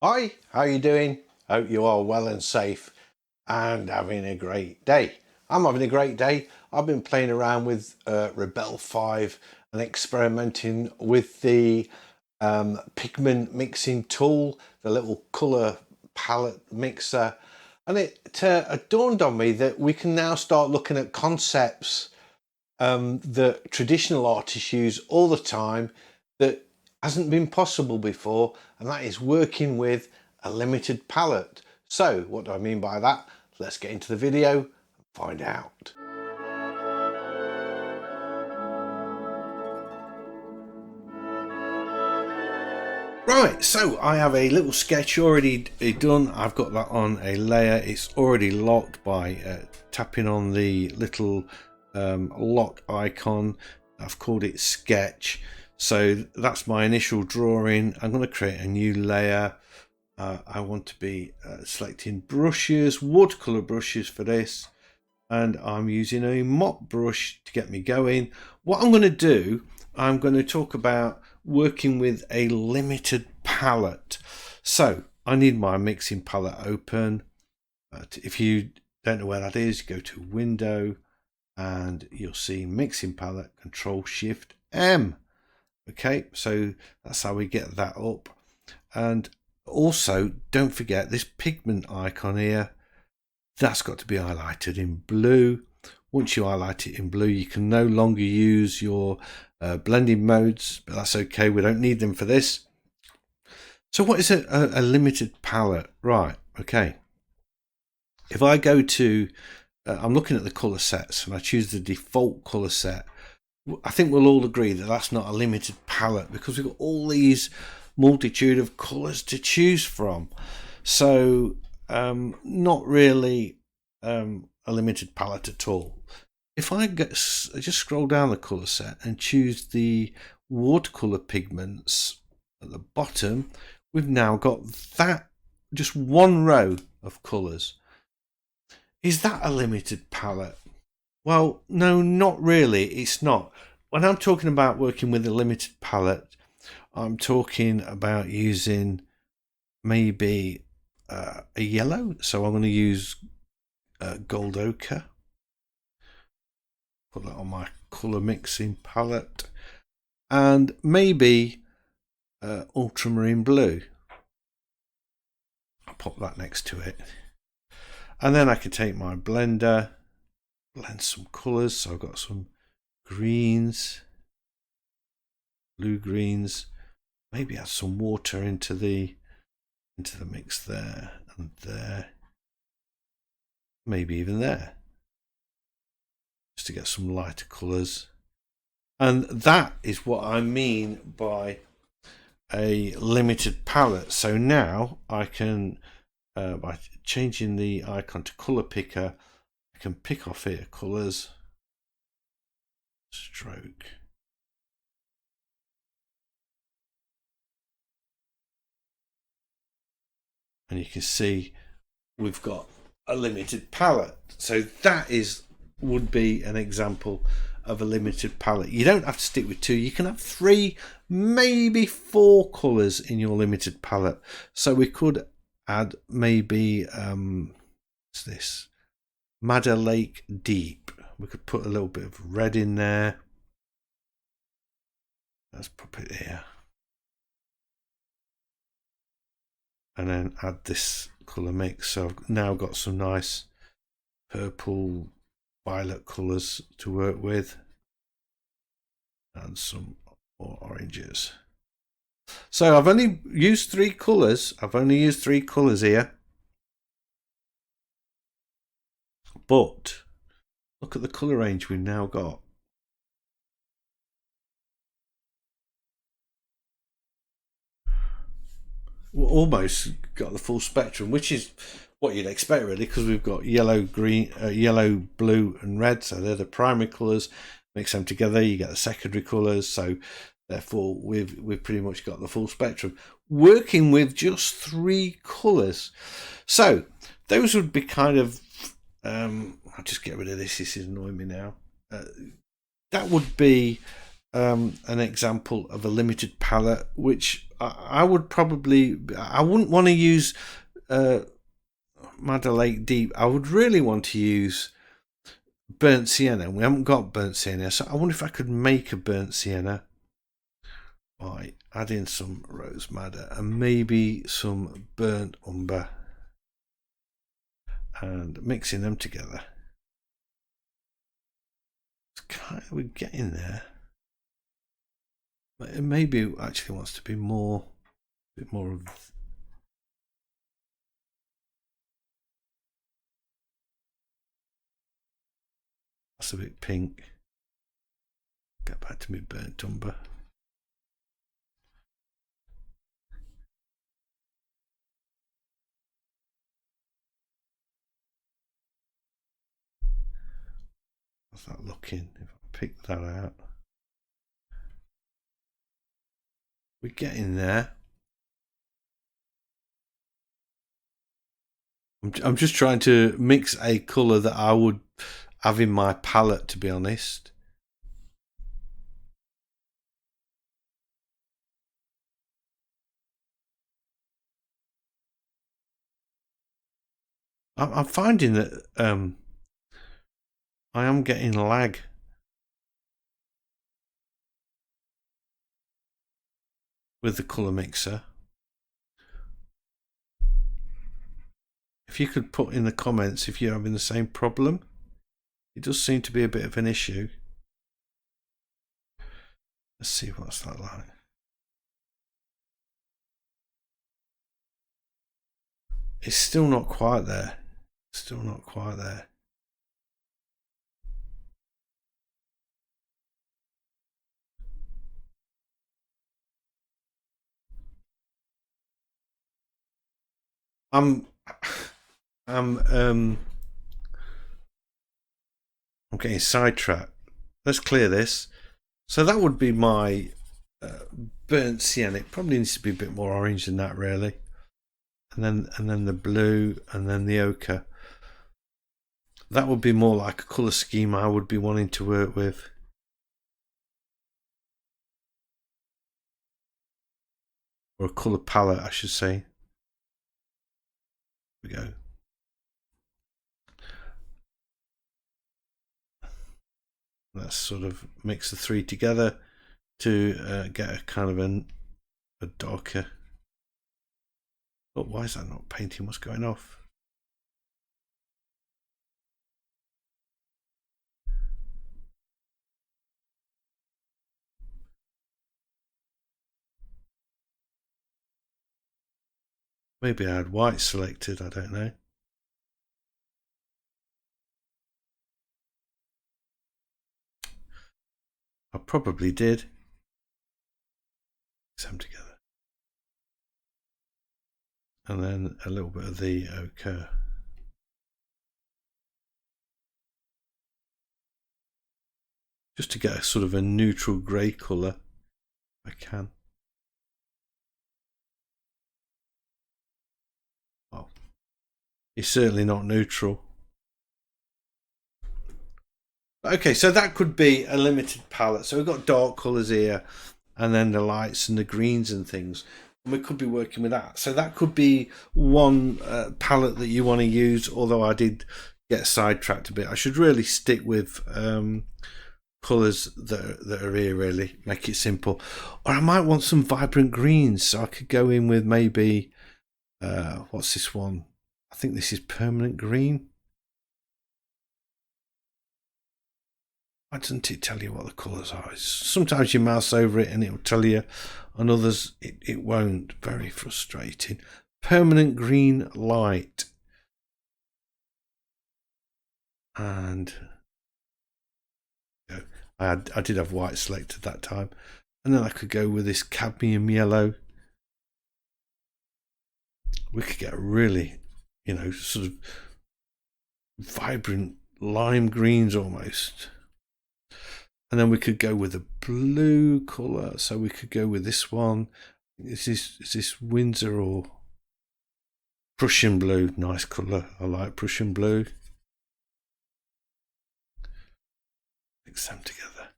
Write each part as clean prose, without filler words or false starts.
Hi, how you doing? Hope you are well and safe and having a great day. I'm having a great day. I've been playing around with Rebelle 5 and experimenting with the pigment mixing tool, the little colour palette mixer, and it dawned on me that we can now start looking at concepts that traditional artists use all the time that hasn't been possible before, and that is working with a limited palette. So what do I mean by that? Let's get into the video and find out. Right, so I have a little sketch already done. I've got that on a layer. It's already locked by tapping on the little lock icon. I've called it sketch. So that's my initial drawing. I'm going to create a new layer. I want to be selecting brushes, watercolor brushes for this, and I'm using a mop brush to get me going. What I'm going to do, I'm going to talk about working with a limited palette. So I need my mixing palette open. If you don't know where that is, go to Window and you'll see mixing palette, Control Shift M. Okay, so that's how we get that up. And also don't forget this pigment icon here, that's got to be highlighted in blue. Once you highlight it in blue, you can no longer use your blending modes, but that's okay, we don't need them for this. So what is a limited palette? Right, okay, if I go to I'm looking at the color sets and I choose the default color set, I think we'll all agree that that's not a limited palette because we've got all these multitude of colors to choose from. So not really a limited palette at all. If I just scroll down the color set and choose the watercolor pigments at the bottom, we've now got that, just one row of colors. Is that a limited palette? Well, no, not really. It's not. When I'm talking about working with a limited palette, I'm talking about using maybe a yellow. So I'm going to use gold ochre. Put that on my color mixing palette, and maybe ultramarine blue. I'll pop that next to it, and then I can take my blender, blend some colors. So I've got some greens, blue greens, maybe add some water into the mix there and there, maybe even there, just to get some lighter colors. And that is what I mean by a limited palette. So now I can by changing the icon to color picker, I can pick off here colors, stroke, and you can see we've got a limited palette. So that would be an example of a limited palette. You don't have to stick with two, you can have 3, maybe 4 colors in your limited palette. So we could add maybe what's this, Madder Lake Deep. We could put a little bit of red in there. Let's pop it here, and then add this color mix. So I've now got some nice purple, violet colors to work with, and some more oranges. So I've only used 3 colors. I've only used 3 colors here, but look at the color range we've now got. We're almost got the full spectrum, which is what you'd expect really, because we've got yellow, green, yellow, blue and red. So they're the primary colors. Mix them together, you get the secondary colors. So therefore we've pretty much got the full spectrum, working with just 3 colors. So those would be kind of I'll just get rid of this is annoying me now. That would be an example of a limited palette, which I would probably, I wouldn't want to use Madder Lake Deep. I would really want to use burnt sienna. We haven't got burnt sienna, so I wonder if I could make a burnt sienna by adding some rose madder and maybe some burnt umber and mixing them together. It's kind of, we're getting there. But it maybe actually wants to be more, a bit more of. That's a bit pink. Get back to me burnt umber. How's that looking? If I pick that out, we're getting there. I'm just trying to mix a colour that I would have in my palette, to be honest. I'm finding that I am getting lag. With the colour mixer. If you could put in the comments if you're having the same problem. It does seem to be a bit of an issue. Let's see what's that like. It's still not quite there. Still not quite there. I'm getting sidetracked. Let's clear this. So that would be my burnt sienna. It probably needs to be a bit more orange than that, really. And then the blue, and then the ochre. That would be more like a colour scheme I would be wanting to work with. Or a colour palette, I should say. Here we go. Let's sort of mix the three together to get a kind of a darker. Oh, why is that not painting? What's going off? Maybe I had white selected, I don't know. I probably did. Mix them together. And then a little bit of the ochre. Just to get a sort of a neutral grey colour, if I can. Well, it's certainly not neutral. Okay, so that could be a limited palette. So we've got dark colours here, and then the lights and the greens and things. And we could be working with that. So that could be one palette that you want to use, although I did get sidetracked a bit. I should really stick with colours that are here, really. Make it simple. Or I might want some vibrant greens, so I could go in with maybe, what's this one? I think this is permanent green. Why doesn't it tell you what the colours are? Sometimes you mouse over it and it will tell you, on others it won't. Very frustrating. Permanent green light. And I did have white selected that time. And then I could go with this cadmium yellow. We could get really, sort of vibrant lime greens almost. And then we could go with a blue colour. So we could go with this one. Is this Windsor or Prussian blue? Nice colour. I like Prussian blue. Mix them together.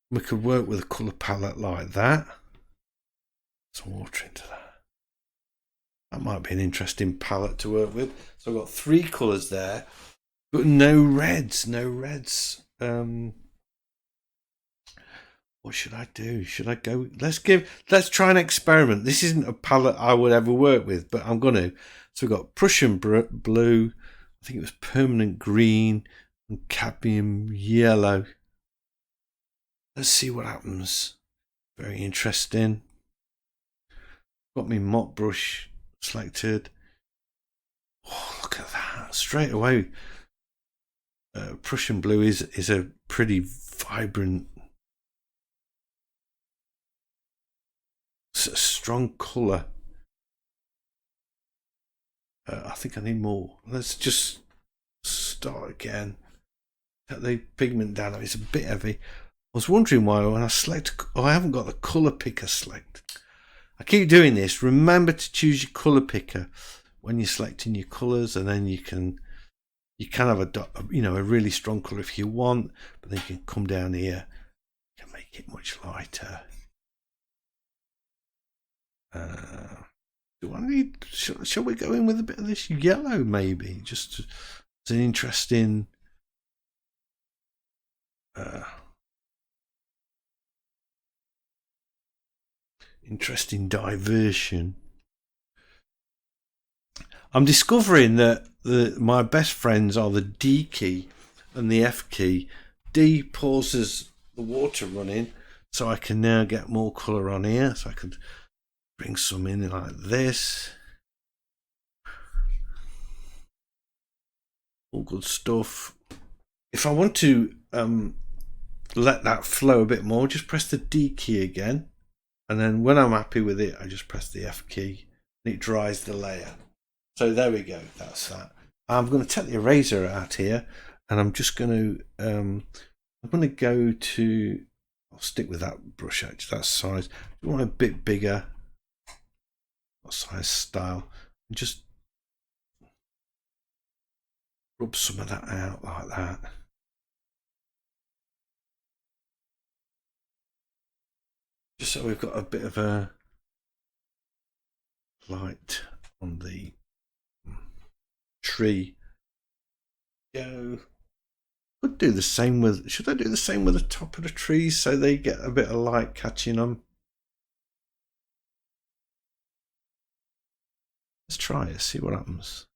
We could work with a colour palette like that. some water into that. That might be an interesting palette to work with. So I've got 3 colours there, but no reds. What should I do? Should I go? Let's try an experiment. This isn't a palette I would ever work with, but I'm going to. So we've got Prussian blue. I think it was permanent green and cadmium yellow. Let's see what happens. Very interesting. Got my mop brush selected. Oh, look at that. Straight away. Prussian blue is a pretty vibrant, strong colour. I think I need more. Let's just start again. Cut the pigment down. It's a bit heavy. I was wondering why when I select, I haven't got the colour picker selected. I keep doing this. Remember to choose your colour picker when you're selecting your colours, and then you can have a really strong colour if you want, but then you can come down here, you can make it much lighter. Do I need? Shall we go in with a bit of this yellow maybe? Just as an interesting. Interesting diversion. I'm discovering that my best friends are the D key and the F key. D pauses the water running, so I can now get more colour on here. So I could bring some in like this. All good stuff. If I want to let that flow a bit more, just press the D key again. And then when I'm happy with it, I just press the F key and it dries the layer. So there we go, that's that. I'm going to take the eraser out here, and I'm just going to, go to, I'll stick with that brush actually, that size. You want a bit bigger, what size style, and just rub some of that out like that. Just so we've got a bit of a light on the tree. Go. Could do the same with. Should I do the same with the top of the trees so they get a bit of light catching them? Let's try it. See what happens.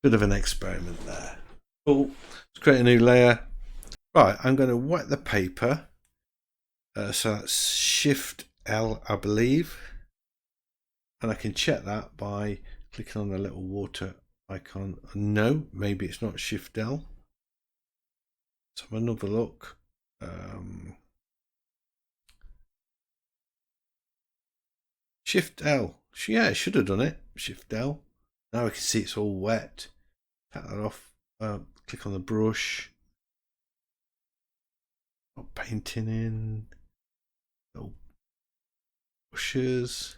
Bit of an experiment there. Cool. Let's create a new layer. Right, I'm going to wet the paper. So that's Shift L, I believe. And I can check that by clicking on the little water icon. No, maybe it's not Shift L. Let's have another look. Shift L. Yeah, it should have done it. Shift L. Now we can see it's all wet. Tap that off. Click on the brush. Got painting in. Little bushes.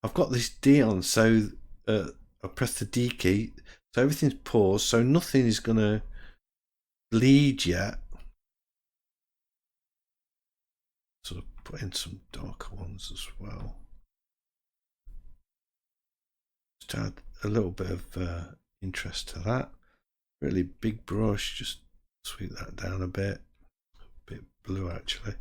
I've got this D on, so I press the D key, so everything's paused, so nothing is going to bleed yet. Sort of put in some darker ones as well. Just add a little bit of interest to that. Really big brush, just sweep that down a bit blue actually.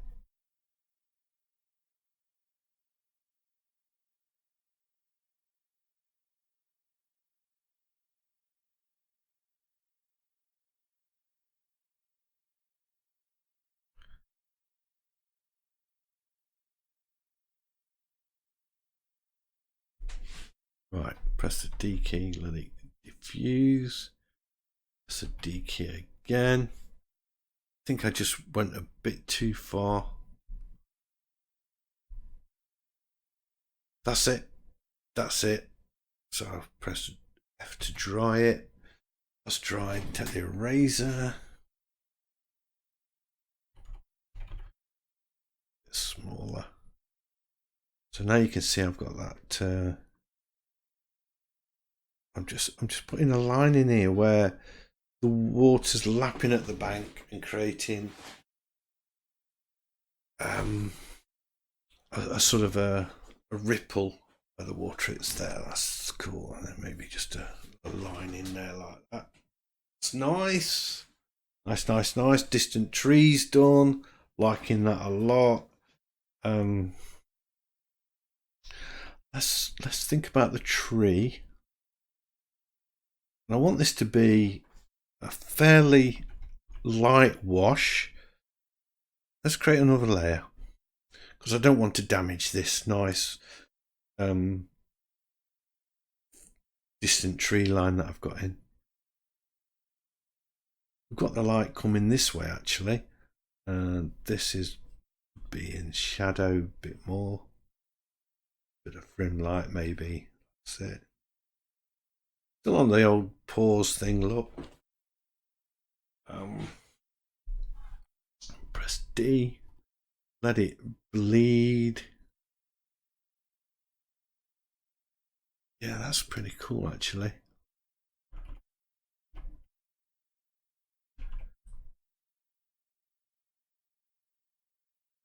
Right, press the D key, let it diffuse. Press the D key again. I think I just went a bit too far. That's it. That's it. So I'll press F to dry it. That's dried. Take the eraser. It's smaller. So now you can see I've got that. I'm just putting a line in here where the water's lapping at the bank and creating a sort of a ripple where the water is there. That's cool. And then maybe just a line in there like that. It's nice. Nice. Distant trees done. Liking that a lot. Let's think about the tree. And I want this to be a fairly light wash. Let's create another layer because I don't want to damage this nice distant tree line that I've got in. We've got the light coming this way actually, and this is being shadow a bit more. Bit of rim light maybe. That's it. Still on the old pause thing, look. Press D. Let it bleed. Yeah, that's pretty cool actually.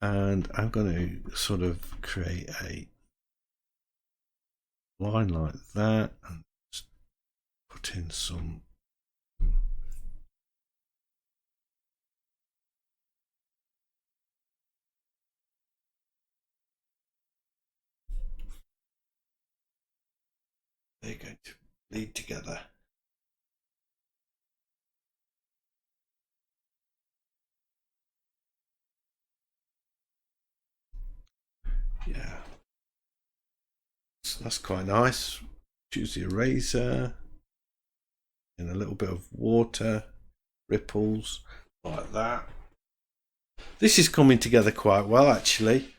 And I'm going to sort of create a line like that and just put in some they're going to bleed together. Yeah, so that's quite nice. Choose the eraser and a little bit of water, ripples like that. This is coming together quite well actually.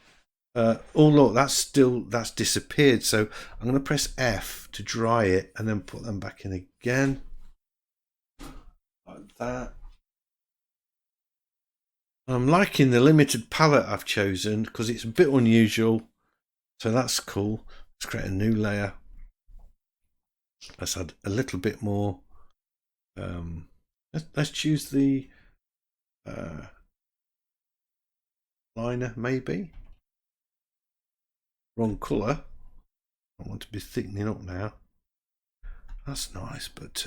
Oh look, that's disappeared. So I'm going to press F to dry it and then put them back in again, like that. I'm liking the limited palette I've chosen because it's a bit unusual, so that's cool. Let's create a new layer. Let's add a little bit more. Let's choose the liner maybe. Wrong colour. I want to be thickening up now. That's nice, but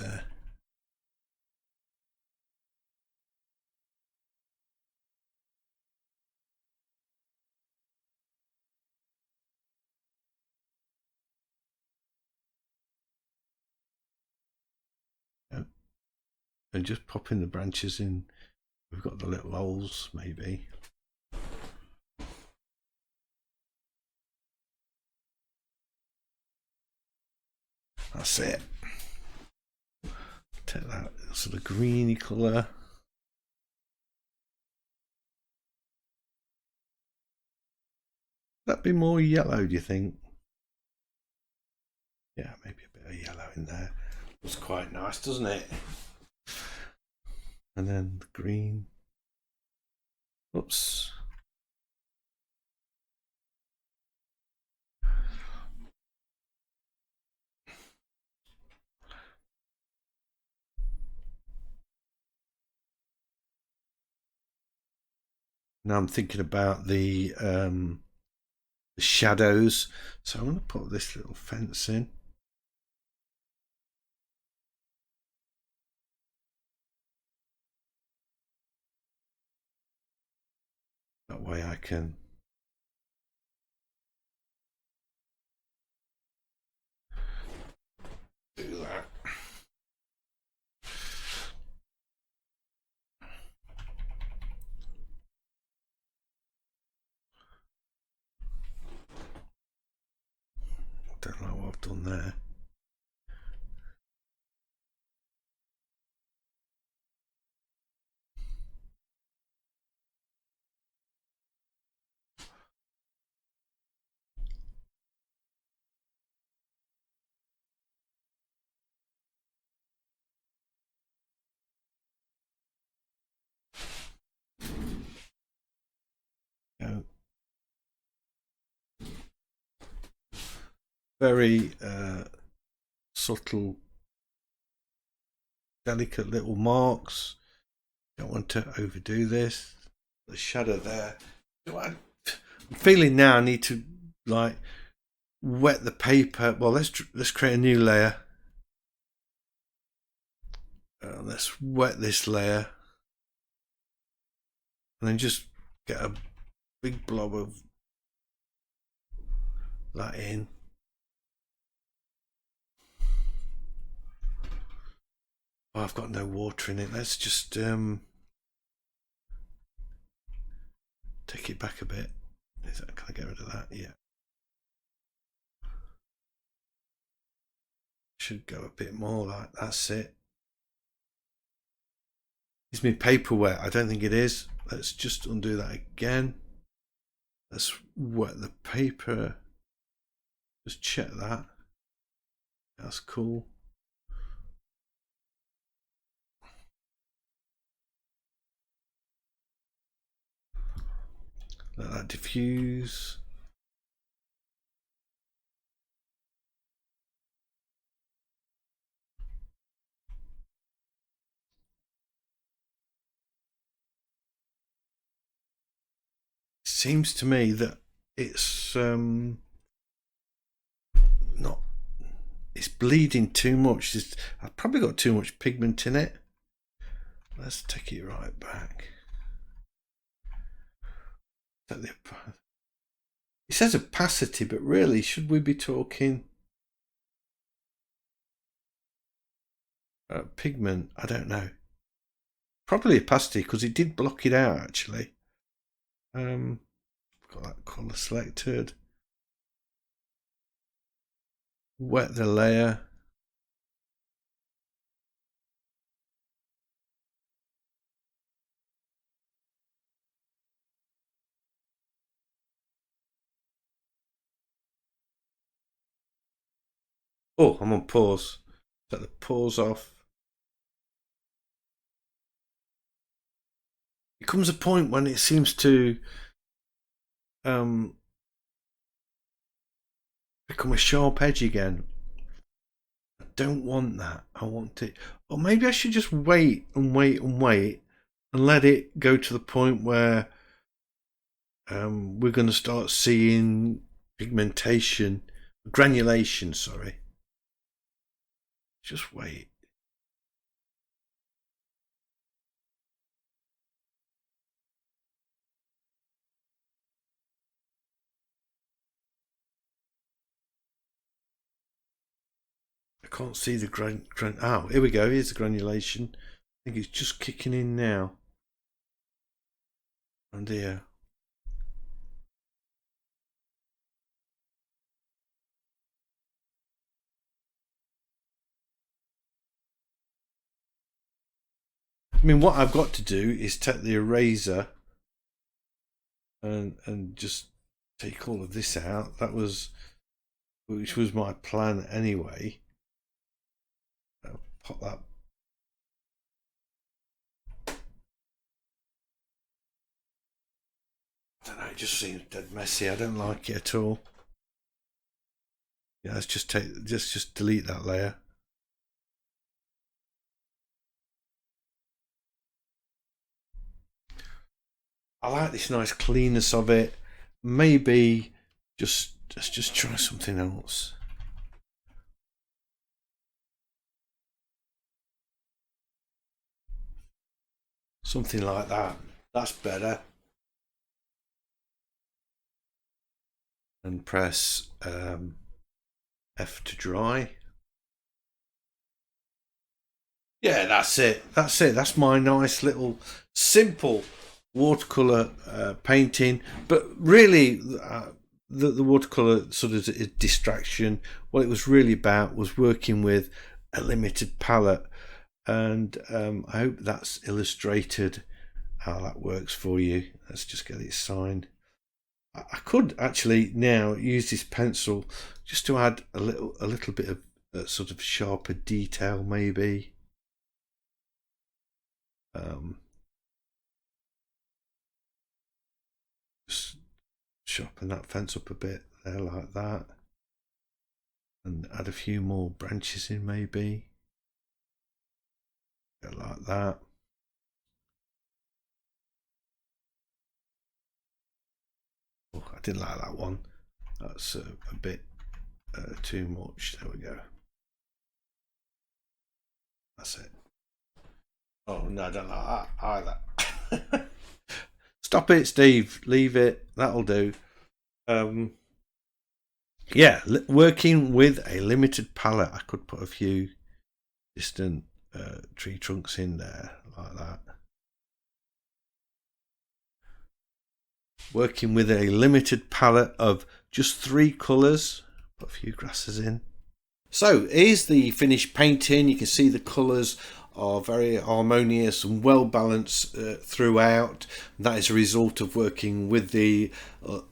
and just popping the branches in. We've got the little holes maybe. That's it. Take that sort of greeny colour. That'd be more yellow, do you think? Yeah, maybe a bit of yellow in there. Looks quite nice, doesn't it? And then the green. Oops. Now I'm thinking about the shadows. So I'm going to put this little fence in. That way I can do that. Don't know what I've done there. Go. Very subtle, delicate little marks. Don't want to overdo this. The shadow there I'm feeling now I need to like wet the paper. Well, let's create a new layer. Let's wet this layer, and then just get a big blob of that in. Oh, I've got no water in it. Let's just take it back a bit. Can I get rid of that? Yeah. Should go a bit more like that's it. Is my paper wet? I don't think it is. Let's just undo that again. Let's wet the paper. Just check that. That's cool. Let that diffuse. Seems to me that it's not. It's bleeding too much. I've probably got too much pigment in it. Let's take it right back. It says opacity, but really, should we be talking pigment? I don't know. Probably opacity because it did block it out actually. Got that colour selected. Wet the layer. Oh, I'm on pause. Set the pause off. It comes a point when it seems to become a sharp edge again. I don't want that. I want it. Or maybe I should just wait and wait and wait and let it go to the point where we're going to start seeing pigmentation, granulation, sorry. Just wait. I can't see the oh, here we go. Here's the granulation. I think it's just kicking in now. And here. I mean, what I've got to do is take the eraser and just take all of this out. Which was my plan anyway. I'll pop that. I don't know. It just seems dead messy. I don't like it at all. Yeah, let's just delete that layer. I like this nice cleanness of it. Maybe let's just try something else. Something like that. That's better. And press F to dry. Yeah, that's it. That's it. That's my nice little simple watercolor painting. But really, the watercolor sort of a distraction. What it was really about was working with a limited palette, and I hope that's illustrated how that works for you. Let's just get it signed. I could actually now use this pencil just to add a little bit of sort of sharper detail, maybe. Just sharpen that fence up a bit there, like that, and add a few more branches in, maybe. Go like that. Oh, I didn't like that one. That's a bit too much. There we go. That's it. Oh no, I don't like that either. Stop it, Steve. Leave it. That'll do. Yeah, working with a limited palette. I could put a few distant tree trunks in there like that. Working with a limited palette of just 3 colours. Put a few grasses in. So here's the finished painting. You can see the colours are very harmonious and well balanced throughout. That is a result of working with the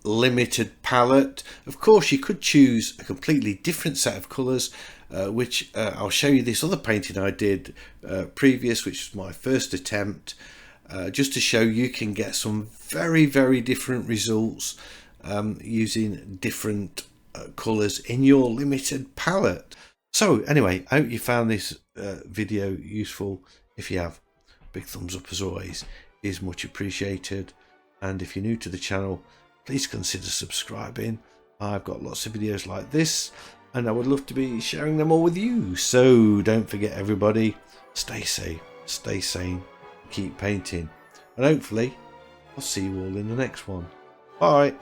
limited palette. Of course, you could choose a completely different set of colours, which I'll show you this other painting I did previous, which was my first attempt, just to show you can get some very, very different results using different colours in your limited palette. So anyway, I hope you found this video useful. If you have, big thumbs up as always is much appreciated, and if you're new to the channel, please consider subscribing. I've got lots of videos like this and I would love to be sharing them all with you. So don't forget, everybody, stay safe, stay sane, keep painting, and hopefully I'll see you all in the next one. Bye.